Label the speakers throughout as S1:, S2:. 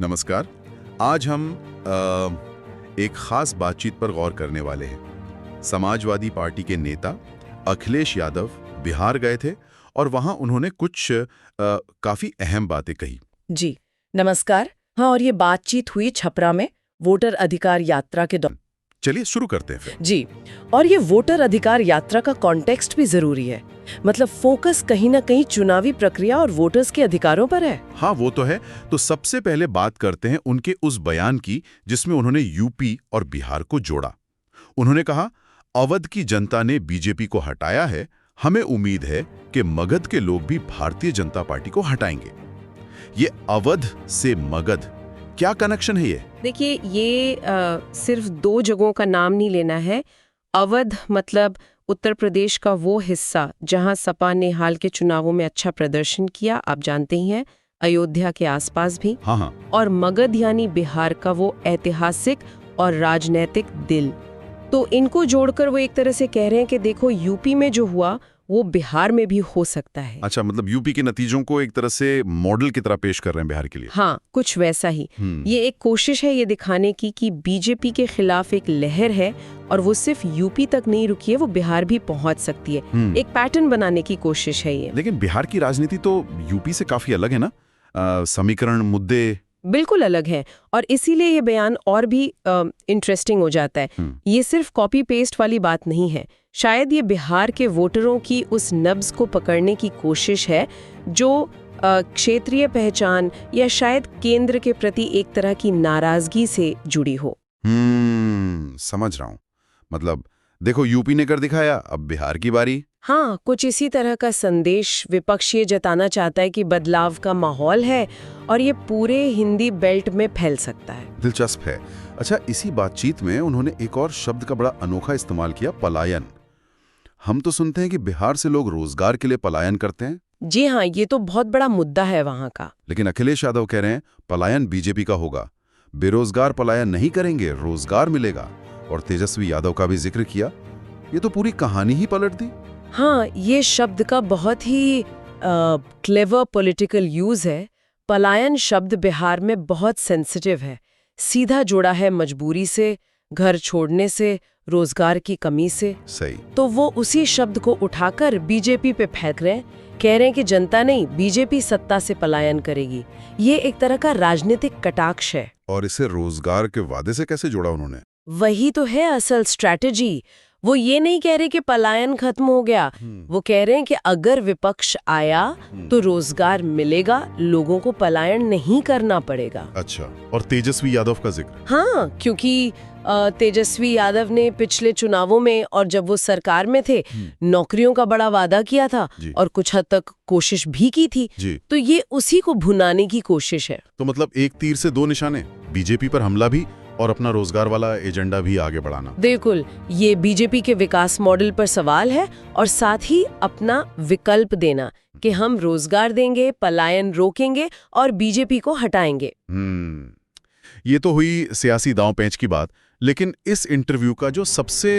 S1: नमस्कार। आज हम एक खास बातचीत पर गौर करने वाले हैं। समाजवादी पार्टी के नेता अखिलेश यादव बिहार गए थे और वहां उन्होंने कुछ काफी अहम बातें कही।
S2: जी नमस्कार। हाँ, और ये बातचीत हुई छपरा में वोटर अधिकार यात्रा के दौरान।
S1: चलिए शुरू करते हैं फिर।
S2: जी, और ये वोटर अधिकार यात्रा का कॉन्टेक्स्ट भी जरूरी है। मतलब फोकस कहीं ना कहीं चुनावी प्रक्रिया और वोटर्स के अधिकारों पर है।
S1: हाँ, वो तो है। तो सबसे पहले बात करते हैं उनके उस बयान की जिसमें उन्होंने यूपी और बिहार को जोड़ा। उन्होंने कहा, अवध की जनता ने बीजेपी को हटाया है, हमें उम्मीद है कि मगध के लोग भी भारतीय जनता पार्टी को हटाएंगे। ये अवध से मगध, क्या कनेक्शन है ये?
S3: देखिए, ये सिर्फ दो जगहों का नाम नहीं लेना है। अवध मतलब उत्तर प्रदेश का वो हिस्सा जहां सपा ने हाल के चुनावों में अच्छा प्रदर्शन किया, आप जानते ही हैं, अयोध्या के आसपास भी।
S1: हाँ।
S3: और मगध यानी बिहार का वो ऐतिहासिक और राजनैतिक दिल। तो इनको जोड़कर वो एक तरह से कह रहे हैं कि देखो, यूपी में जो हुआ वो बिहार में भी हो सकता है।
S1: अच्छा, मतलब यूपी के नतीजों को एक तरह से मॉडल की तरह पेश कर रहे हैं बिहार के लिए।
S3: हाँ, कुछ वैसा ही। ये एक कोशिश है ये दिखाने की कि बीजेपी के खिलाफ एक लहर है और वो सिर्फ यूपी तक नहीं रुकी है, वो बिहार भी पहुंच सकती है। एक पैटर्न बनाने की कोशिश है ये।
S1: लेकिन बिहार की राजनीति तो यूपी से काफी अलग है ना? समीकरण, मुद्दे
S3: बिल्कुल अलग है, और इसीलिए ये बयान और भी इंटरेस्टिंग हो जाता है। ये सिर्फ कॉपी पेस्ट वाली बात नहीं है। शायद ये बिहार के वोटरों की उस नब्ज को पकड़ने की कोशिश है जो क्षेत्रीय पहचान या शायद केंद्र के प्रति एक तरह की नाराजगी से जुड़ी हो।
S1: समझ रहा हूँ। मतलब देखो, यूपी ने कर दिखाया, अब बिहार की बारी।
S3: हाँ, कुछ इसी तरह का संदेश विपक्ष ये जताना चाहता है कि बदलाव का माहौल है और ये पूरे हिंदी बेल्ट में फैल सकता है।
S1: दिलचस्प है। अच्छा, इसी बातचीत में उन्होंने एक और शब्द का बड़ा अनोखा इस्तेमाल किया, पलायन। हम तो सुनते हैं कि बिहार से लोग रोजगार के लिए पलायन करते हैं।
S3: जी हाँ, ये तो बहुत बड़ा मुद्दा है वहाँ का।
S1: लेकिन अखिलेश यादव कह रहे हैं पलायन बीजेपी का होगा, बेरोजगार पलायन नहीं करेंगे, रोजगार मिलेगा। और तेजस्वी यादव का भी जिक्र किया। ये तो पूरी कहानी ही पलट दी।
S3: हाँ, ये शब्द का बहुत ही क्लेवर पॉलिटिकल यूज है। पलायन शब्द बिहार में बहुत सेंसिटिव है, सीधा जुड़ा है मजबूरी से, घर छोड़ने से, रोजगार की कमी से।
S1: सही।
S3: तो वो उसी शब्द को उठाकर बीजेपी पे फेंक रहे हैं, कह रहे हैं कि जनता नहीं, बीजेपी सत्ता से पलायन करेगी। ये एक तरह का राजनीतिक कटाक्ष है।
S1: और इसे रोजगार के वादे से कैसे जोड़ा उन्होंने?
S3: वही तो है असल स्ट्रैटेजी। वो ये नहीं कह रहे कि पलायन खत्म हो गया, वो कह रहे हैं कि अगर विपक्ष आया तो रोजगार मिलेगा, लोगों को पलायन नहीं करना पड़ेगा।
S1: अच्छा, और तेजस्वी यादव का जिक्र?
S3: हाँ, क्योंकि तेजस्वी यादव ने पिछले चुनावों में और जब वो सरकार में थे, नौकरियों का बड़ा वादा किया था और कुछ हद तक कोशिश भी की थी। तो ये उसी को भुनाने की कोशिश है।
S1: तो मतलब एक तीर से दो निशाने, बीजेपी पर हमला भी और अपना रोजगार वाला एजेंडा भी आगे बढ़ाना।
S3: बिल्कुल, ये बीजेपी के विकास मॉडल पर सवाल है और साथ ही अपना विकल्प देना कि हम रोजगार देंगे, पलायन रोकेंगे और बीजेपी को हटाएंगे।
S1: ये तो हुई सियासी दांव पेंच की बात। लेकिन इस इंटरव्यू का जो सबसे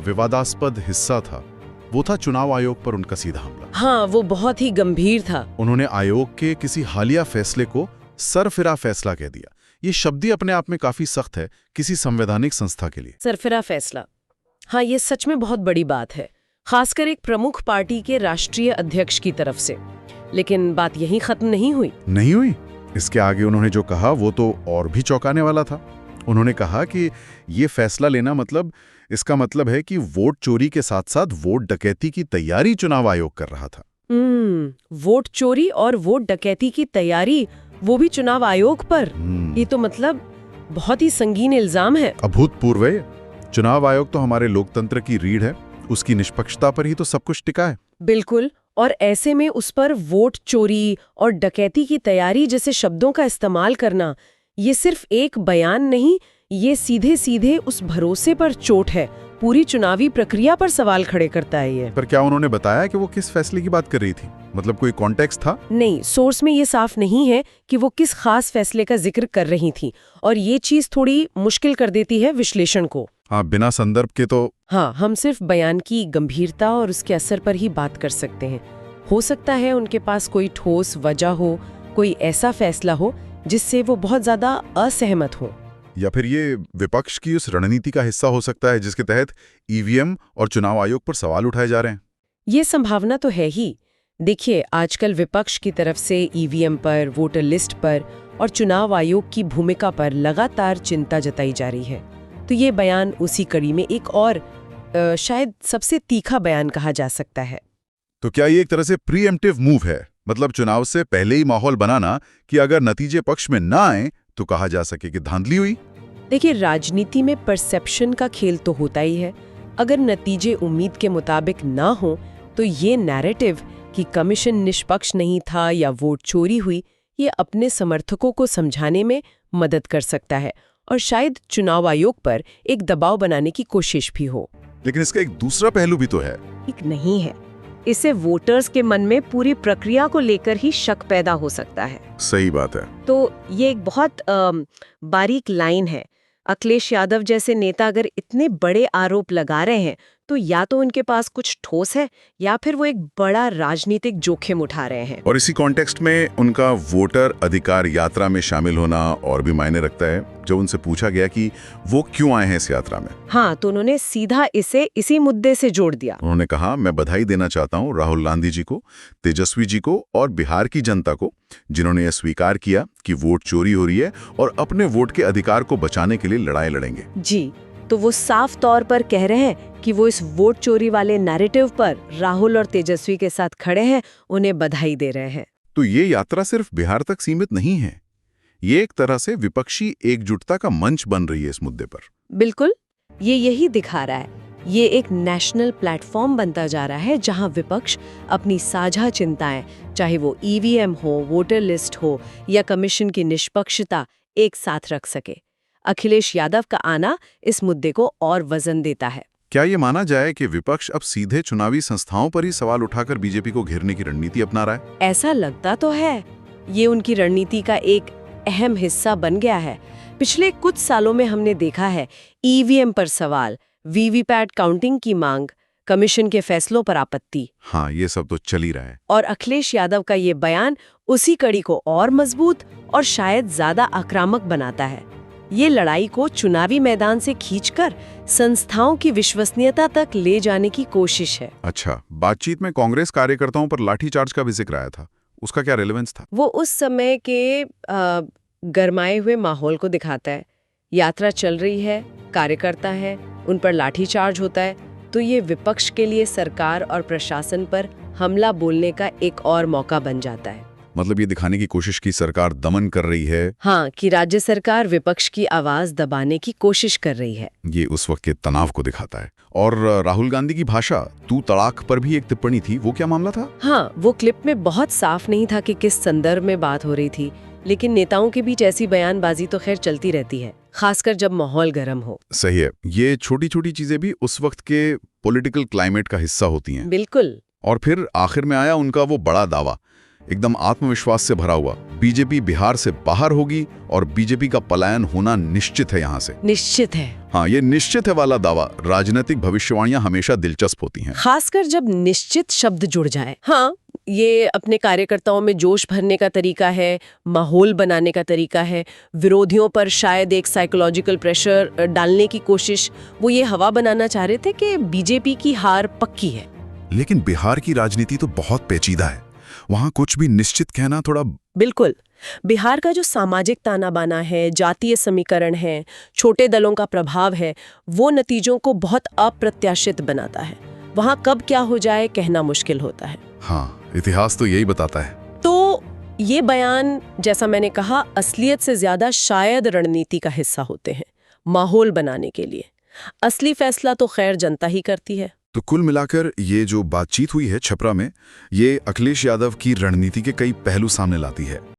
S1: विवादास्पद हिस्सा था वो था चुनाव आयोग पर उनका सीधा हमला।
S3: हाँ, वो बहुत ही गंभीर था।
S1: उन्होंने आयोग के किसी हालिया फैसले को सरफिरा फैसला कह दिया। ये शब्द ही अपने आप में काफी सख्त है किसी संवैधानिक संस्था के लिए।
S3: सरफिरा फैसला, हाँ, ये सच में बहुत बड़ी बात है, खासकर एक प्रमुख पार्टी के राष्ट्रीय अध्यक्ष की तरफ से। लेकिन बात यहीं खत्म नहीं हुई।
S1: इसके आगे उन्होंने जो कहा वो तो और भी चौंकाने वाला था। उन्होंने कहा कि ये फैसला लेना इसका मतलब है कि वोट चोरी के साथ साथ वोट डकैती की तैयारी चुनाव आयोग कर रहा था।
S3: वोट चोरी और वोट डकैती की तैयारी, वो भी चुनाव आयोग पर। ये तो बहुत ही संगीन इल्जाम है।
S1: अभूतपूर्व है। चुनाव आयोग तो हमारे लोकतंत्र की रीढ़ है, उसकी निष्पक्षता पर ही तो सब कुछ टिका है।
S3: बिल्कुल, और ऐसे में उस पर वोट चोरी और डकैती की तैयारी जैसे शब्दों का इस्तेमाल करना, ये सिर्फ एक बयान नहीं, ये सीधे सीधे उस भरोसे पर चोट है, पूरी चुनावी प्रक्रिया पर सवाल खड़े करता है ये।
S1: पर क्या उन्होंने बताया कि वो किस फैसले की बात कर रही थी? मतलब कोई कॉन्टेक्स्ट था?
S3: नहीं, सोर्स में ये साफ नहीं है कि वो किस खास फैसले का जिक्र कर रही थी, और ये चीज थोड़ी मुश्किल कर देती है विश्लेषण को।
S1: हाँ, बिना संदर्भ के तो।
S3: हाँ, हम सिर्फ बयान की गंभीरता और उसके असर पर ही बात कर सकते हैं। हो सकता है उनके पास कोई ठोस वजह हो, कोई ऐसा फैसला हो जिससे वो बहुत ज्यादा असहमत हों।
S1: या फिर ये विपक्ष की उस रणनीति का हिस्सा हो सकता है जिसके तहत ईवीएम और चुनाव आयोग पर सवाल उठाए जा रहे हैं।
S3: ये संभावना तो है ही। देखिए, आजकल विपक्ष की तरफ से ईवीएम पर, वोटर लिस्ट पर और चुनाव आयोग की भूमिका पर लगातार चिंता जताई जा रही है। तो ये बयान उसी कड़ी में एक और शायद सबसे तीखा बयान कहा जा सकता है।
S1: तो क्या ये एक तरह से प्रीएम्प्टिव मूव है, मतलब चुनाव से पहले ही माहौल बनाना कि अगर नतीजे पक्ष में ना आए तो कहा जा सके कि धांधली हुई?
S3: देखिए, राजनीति में परसेप्शन का खेल तो होता ही है। अगर नतीजे उम्मीद के मुताबिक ना हो तो ये नैरेटिव कि कमीशन निष्पक्ष नहीं था या वोट चोरी हुई, ये अपने समर्थकों को समझाने में मदद कर सकता है और शायद चुनाव आयोग पर एक दबाव बनाने की कोशिश भी हो।
S1: लेकिन इसका एक दूसरा पहलू भी तो है।
S3: ठीक नहीं है। इससे वोटर्स के मन में पूरी प्रक्रिया को लेकर ही शक पैदा हो सकता है।
S1: सही बात है।
S3: तो ये एक बहुत बारीक लाइन है। अखिलेश यादव जैसे नेता अगर इतने बड़े आरोप लगा रहे हैं तो या तो उनके पास कुछ ठोस है या फिर वो एक बड़ा राजनीतिक जोखिम उठा रहे हैं।
S1: और इसी कॉन्टेक्स्ट में उनका वोटर अधिकार यात्रा में शामिल होना और भी मायने रखता है। जब उनसे पूछा गया कि वो क्यों आए हैं इस यात्रा में,
S3: हाँ, तो उन्होंने सीधा इसे इसी मुद्दे से जोड़ दिया।
S1: उन्होंने कहा, मैं बधाई देना चाहता हूं राहुल गांधी जी को, तेजस्वी जी को और बिहार की जनता को, जिन्होंने यह स्वीकार किया कि वोट चोरी हो रही है और अपने वोट के अधिकार को बचाने के लिए लड़ाई लड़ेंगे।
S3: जी, तो वो साफ तौर पर कह रहे हैं कि वो इस वोट चोरी वाले नैरेटिव पर राहुल और तेजस्वी के साथ खड़े हैं, उन्हें बधाई दे रहे हैं।
S1: तो ये यात्रा सिर्फ बिहार तक सीमित नहीं है, ये एक तरह से विपक्षी एकजुटता का मंच बन रही है इस मुद्दे पर।
S3: बिल्कुल, ये यही दिखा रहा है। ये एक नेशनल प्लेटफॉर्म बनता जा रहा है जहां विपक्ष अपनी साझा चिंताएं, चाहे वो ईवीएम हो, वोटर लिस्ट हो या कमीशन की निष्पक्षता, एक साथ रख सके। अखिलेश यादव का आना इस मुद्दे को और वजन देता है।
S1: क्या ये माना जाए कि विपक्ष अब सीधे चुनावी संस्थाओं पर ही सवाल उठाकर बीजेपी को घेरने की रणनीति अपना रहा है?
S3: ऐसा लगता तो है। ये उनकी रणनीति का एक अहम हिस्सा बन गया है। पिछले कुछ सालों में हमने देखा है ईवीएम पर सवाल, वीवीपैट काउंटिंग की मांग, कमीशन के फैसलों पर आपत्ति।
S1: हाँ, ये सब तो चल ही रहा है।
S3: और अखिलेश यादव का ये बयान उसी कड़ी को और मजबूत और शायद ज्यादा आक्रामक बनाता है। ये लड़ाई को चुनावी मैदान से खींचकर संस्थाओं की विश्वसनीयता तक ले जाने की कोशिश है।
S1: अच्छा, बातचीत में कांग्रेस कार्यकर्ताओं पर लाठीचार्ज का भी जिक्र आया था, उसका क्या रेलेवेंस था?
S3: वो उस समय के गरमाए हुए माहौल को दिखाता है। यात्रा चल रही है, कार्यकर्ता है, उन पर लाठीचार्ज होता है, तो ये विपक्ष के लिए सरकार और प्रशासन पर हमला बोलने का एक और मौका बन जाता है।
S1: मतलब ये दिखाने की कोशिश की सरकार दमन कर रही है।
S3: हाँ, कि राज्य सरकार विपक्ष की आवाज दबाने की कोशिश कर रही है।
S1: ये उस वक्त के तनाव को दिखाता है। और राहुल गांधी की भाषा तू तड़ाक पर भी एक टिप्पणी थी, वो क्या मामला था?
S3: हाँ, वो क्लिप में बहुत साफ नहीं था कि किस संदर्भ में बात हो रही थी, लेकिन नेताओं के बीच ऐसी बयानबाजी तो खैर चलती रहती है, खासकर जब माहौल गर्म हो।
S1: सही है, ये छोटी छोटी चीजें भी उस वक्त के पॉलिटिकल क्लाइमेट का हिस्सा होती हैं।
S3: बिल्कुल।
S1: और फिर आखिर में आया उनका वो बड़ा दावा, एकदम आत्मविश्वास से भरा हुआ, बीजेपी बिहार से बाहर होगी और बीजेपी का पलायन होना निश्चित है यहाँ से।
S3: निश्चित है।
S1: हाँ, ये निश्चित है वाला दावा, राजनीतिक भविष्यवाणियां हमेशा दिलचस्प होती हैं,
S3: खासकर जब निश्चित शब्द जुड़ जाए। हाँ, ये अपने कार्यकर्ताओं में जोश भरने का तरीका है, माहौल बनाने का तरीका है, विरोधियों पर शायद एक साइकोलॉजिकल प्रेशर डालने की कोशिश। वो ये हवा बनाना चाह रहे थे कि बीजेपी की हार पक्की है।
S1: लेकिन बिहार की राजनीति तो बहुत पेचीदा है, वहां कुछ भी निश्चित कहना थोड़ा।
S3: बिल्कुल। बिहार का जो सामाजिक ताना बाना है, जातीय समीकरण है, छोटे दलों का प्रभाव है, वो नतीजों को बहुत अप्रत्याशित बनाता है। वहां कब क्या हो जाए कहना मुश्किल होता है।
S1: हाँ, इतिहास तो यही बताता है।
S3: तो ये बयान, जैसा मैंने कहा, असलियत से ज्यादा शायद रणनीति का हिस्सा होते हैं, माहौल बनाने के लिए। असली फैसला तो खैर जनता ही करती है।
S1: तो कुल मिलाकर ये जो बातचीत हुई है छपरा में, ये अखिलेश यादव की रणनीति के कई पहलू सामने लाती है।